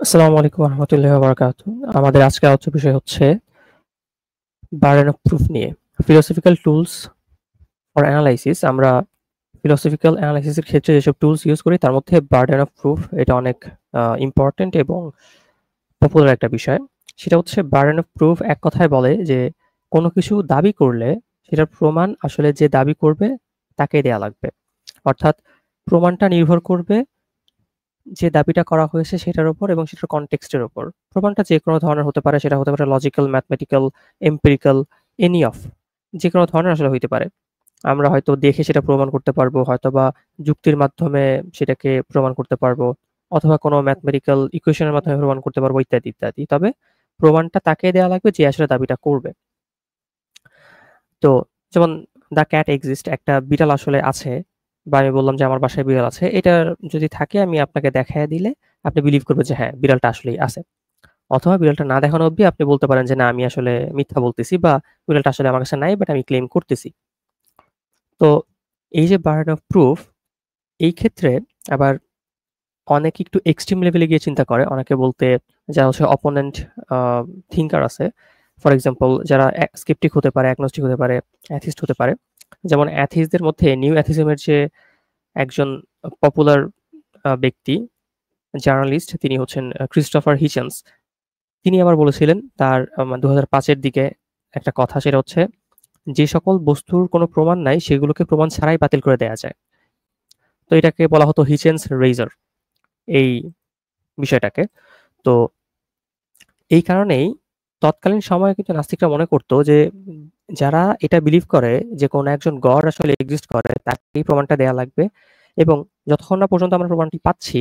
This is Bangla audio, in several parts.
আসসালামু আলাইকুম রহমতুল্লাহি ওয়া বারাকাতুহু। আমাদের আজকের আলোচ্য বিষয় হচ্ছে বার্ডেন অফ প্রুফ নিয়ে। Philosophical tools for analysis. আমরা ফিলোসফিক্যাল অ্যানালাইসিস এর ক্ষেত্রে যেসব টুলস ইউজ করি তার মধ্যে বার্ডেন অফ প্রুফ এটা অনেক ইম্পর্টেন্ট এবং পপুলার একটা বিষয়। সেটা হচ্ছে বার্ডেন অফ প্রুফ এক কথায় বলে যে কোনো কিছু দাবি করলে সেটার প্রমাণ আসলে যে দাবি করবে তাকে দেয়া লাগবে। অর্থাৎ প্রমাণটা নির্ভর করবে যে দাবিটা করা হয়েছে সেটার উপর এবং সেটার কনটেক্সটের উপর। প্রমাণটা যে কোনো ধরনের হতে পারে, সেটা হতে পারে logical, mathematical, empirical, any of যে কোনো ধরনের আসলে হইতে পারে। আমরা হয়তো দেখে সেটা প্রমাণ করতে পারবো, হয়তোবা যুক্তির মাধ্যমে সেটাকে প্রমাণ করতে পারবো, অথবা কোনো ম্যাথমেটিক্যাল ইকুয়েশনের মাধ্যমে প্রমাণ করতে পারবো ইত্যাদি, ইত্যাদি। তবে প্রমাণটা তাকে দেয়া লাগবে যে আসলে দাবিটা করবে। তো যেমন দ্য ক্যাট এক্সিস্ট, একটা বিড়াল আসলে আছে, বা আমি বললাম যে আমার বাসায় বিড়াল আছে। এটার যদি থাকে আমি আপনাকে দেখাইয়া দিলে আপনি বিলিভ করবেন যে হ্যাঁ, বিড়ালটা আসলেই আছে। অথবা বিড়ালটা না দেখানো অব্দি আপনি বলতে পারেন যে না, আমি আসলে মিথ্যা বলতেছি, বা বিড়ালটা আসলে আমার কাছে নাই বাট আমি ক্লেম করতেছি। তো এই যে বার্ডেন অফ প্রুফ, এই ক্ষেত্রে আবার অনেকে একটু এক্সট্রিম লেভেলে গিয়ে চিন্তা করে। অনেকে বলতে যারা হচ্ছে অপোনেন্ট আ থিংকার আছে। ফর এক্সাম্পল যারা স্কেপটিক হতে পারে, অ্যাগনস্টিক হতে পারে, অ্যাথিস্ট হতে পারে। যেমন অ্যাথিস্টদের মধ্যে নিউ অ্যাথিজমের যে একজন পপুলার ব্যক্তি, জার্নালিস্ট, তিনি হচ্ছেন ক্রিস্টোফার হিচেন্স। তিনি আবার বলেছিলেন তার ২০০৫ এর দিকে একটা কথা, সেটা হচ্ছে যে সকল বস্তুর কোনো প্রমাণ নাই সেগুলোকে প্রমাণ ছাড়াই বাতিল করে দেয়া যায়। তো এটাকে বলা হতো হিচেন্স রেজর, এই বিষয়টাকে। তো এই কারণেই তৎকালীন সময়ে কিন্তু নাস্তিকরা মনে করত যে যারা এটা বিলিভ করে যে কোনো একজন গড আসলে এক্সিস্ট করে তাকেই প্রমাণটা দেয়া লাগবে, এবং যতক্ষণ না পর্যন্ত আমরা প্রমাণটি পাচ্ছি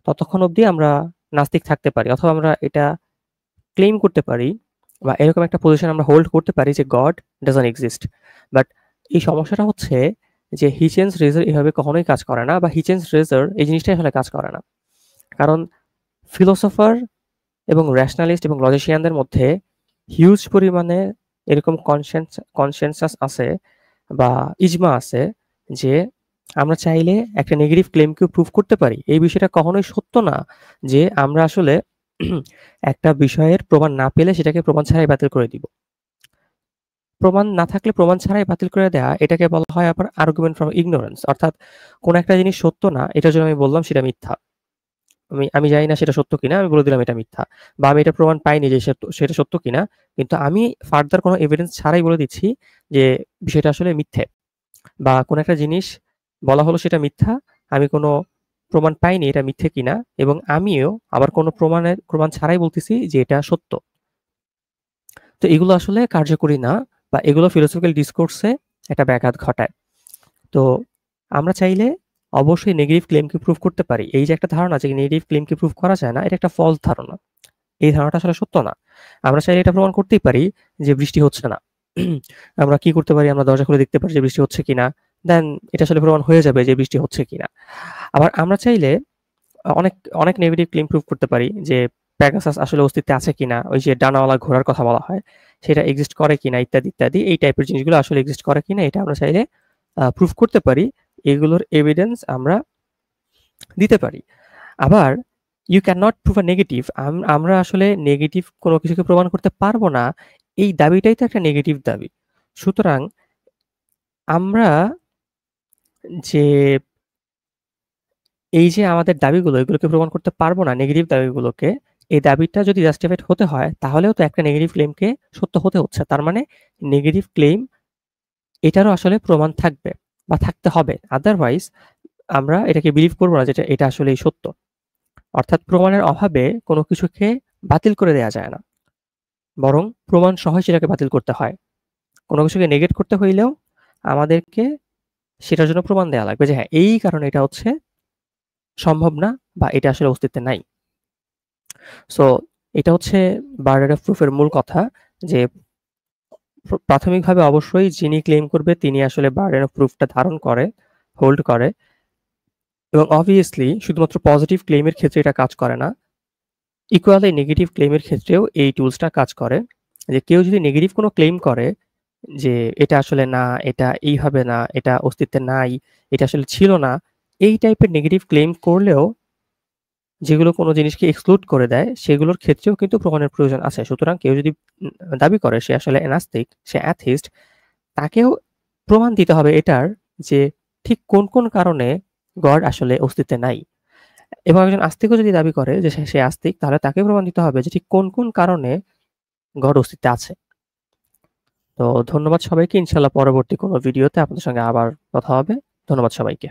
ততক্ষণ অবধি আমরা নাস্তিক থাকতে পারি, অথবা আমরা এটা ক্লেইম করতে পারি বা এরকম একটা পজিশন আমরা হোল্ড করতে পারি যে গড ডাজন্ট এক্সিস্ট। বাট এই সমস্যাটা হচ্ছে যে হিচেন্স রেজর এভাবে কখনোই কাজ করে না, বা হিচেন্স রেজর এই জিনিসটাই আসলে কাজ করে না। কারণ ফিলোসোফার এবং রেশনালিস্ট এবং লজিশিয়ানদের মধ্যে হিউজ পরিমাণে এরকম কনসেনসাস আছে বা ইজমা আছে যে আমরা চাইলে একটা নেগেটিভ ক্লেমকেও প্রুভ করতে পারি। এই বিষয়টা কখনোই সত্য না যে আমরা আসলে একটা বিষয়ের প্রমাণ না পেলে সেটাকে প্রমাণ ছাড়াই বাতিল করে দিব। প্রমাণ না থাকলে প্রমাণ ছাড়াই বাতিল করে দেয়া, এটাকে বলা হয় আবার আর্গুমেন্ট ফ্রম ইগনোরেন্স। অর্থাৎ কোন একটা জিনিস সত্য না, এটার জন্য আমি বললাম সেটা মিথ্যা। আমি জানি না সেটা সত্য কিনা, আমি বলে দিলাম এটা মিথ্যা। বা আমি এটা প্রমাণ পাইনি যে সেটা সত্য কিনা। কিন্তু আমি ফার্দার কোনো এভিডেন্স ছাড়াই বলে দিচ্ছি যে বিষয়টা আসলে মিথ্যে। বা কোনো একটা জিনিস বলা হলো সেটা মিথ্যা, আমি কোনো প্রমাণ পাইনি এটা মিথ্যে কিনা, এবং আমিও আবার কোনো প্রমাণ ছাড়াই বলতেছি যে এটা সত্য। তো এগুলো আসলে কার্যকরী না, বা এগুলো ফিলোসফিক্যাল ডিসকোর্সে একটা ব্যাঘাত ঘটায়। তো আমরা চাইলে অবশ্যই নেগেটিভ ক্লেমকে প্রুভ করতে পারি। এই যে একটা ধারণা যে নেগেটিভ ক্লেমকে প্রুভ করা যায় না, এটা একটা ফলস ধারণা। এই ধারণাটা আসলে সত্য না। আমরা চাইলে এটা প্রমাণ করতেই পারি যে বৃষ্টি হচ্ছে না। আমরা কি করতে পারি? আমরা দরজা খুলে দেখতে পারি যে বৃষ্টি হচ্ছে কিনা। দেন এটা আসলে প্রমাণ হয়ে যাবে যে বৃষ্টি হচ্ছে কিনা। আবার আমরা চাইলে অনেক, অনেক নেগেটিভ ক্লেম প্রুভ করতে পারি যে প্যাগাসাস আসলে অস্তিত্বে আছে কিনা, ওই যে ডানাওয়ালা ঘোড়ার কথা বলা হয়, সেটা এক্সিস্ট করে কিনা ইত্যাদি, ইত্যাদি। এই টাইপের জিনিসগুলো আসলে এক্সিস্ট করে কিনা এটা আমরা চাইলে প্রুভ করতে পারি। এগুলোর এভিডেন্স আমরা দিতে পারি। আবার you can not prove a negative. আমরা আসলে নেগেটিভ কোনো কিছুকে প্রমাণ করতে পারবো না। এই দাবিটাই তো একটা নেগেটিভ দাবি। সুতরাং আমরা যে এই যে আমাদের দাবিগুলো, এগুলোকে প্রমাণ করতে পারবো না, নেগেটিভ দাবিগুলোকে, এই দাবিটা যদি জাস্টিফাইড হতে হয় তাহলেও তো একটা নেগেটিভ ক্লেমকে সত্য হতে হচ্ছে। তার মানে নেগেটিভ ক্লেম এটারও আসলে প্রমাণ থাকবে বা থাকতে হবে। আদারওয়াইজ আমরা এটাকে বিলিভ করব না যে এটা আসলেই সত্য। অর্থাৎ প্রমাণের অভাবে কোনো কিছুকে বাতিল করে দেয়া যায় না। বরং প্রমাণ সহই সেটাকে বাতিল করতে হয়। কোনো কিছুকে নেগেট করতে হইলেও আমাদেরকে সেটার জন্য প্রমাণ দেয়া লাগবে যে হ্যাঁ, এই কারণে এটা হচ্ছে সম্ভব না, বা এটা আসলে অস্তিত্বে নাই। সো এটা হচ্ছে বার্ডেন অফ প্রুফ এর মূল কথা, যে প্রাথমিকভাবে অবশ্যই যিনি ক্লেম করবে তিনি আসলে বার্ডেন অফ প্রুফটা ধারণ করে, হোল্ড করে, এবং অবভিয়াসলি শুধুমাত্র পজিটিভ ক্লেইমের ক্ষেত্রে এটা কাজ করে না। ইকুয়ালি নেগেটিভ ক্লেইমের ক্ষেত্রেও এই টুলসটা কাজ করে। যে কেউ যদি নেগেটিভ কোনো ক্লেইম করে যে এটা আসলে না, এটা এইভাবে না, এটা অস্তিত্বে নাই, এটা আসলে ছিল না, এই টাইপের নেগেটিভ ক্লেইম করলেও যেগুলো কোনো জিনিসকে এক্সক্লুড করে দেয়, সেগুলোর ক্ষেত্রেও কিন্তু প্রমাণের প্রয়োজন আছে। সুতরাং কেউ যদি দাবি করে সে আসলে নাস্তিক, সে অ্যাথিস্ট, তাকেও প্রমাণ দিতে হবে এটার যে ঠিক কোন কারণে গড আসলে অস্তিত্বে নাই। এবং একজন আস্তিকও যদি দাবি করে যে সে আস্তিক, তাহলে তাকেও প্রমাণ দিতে হবে যে ঠিক কোন কারণে গড অস্তিত্বে আছে। তো ধন্যবাদ সবাইকে। ইনশাআল্লাহ পরবর্তী কোনো ভিডিওতে আপনাদের সঙ্গে আবার কথা হবে। ধন্যবাদ সবাইকে।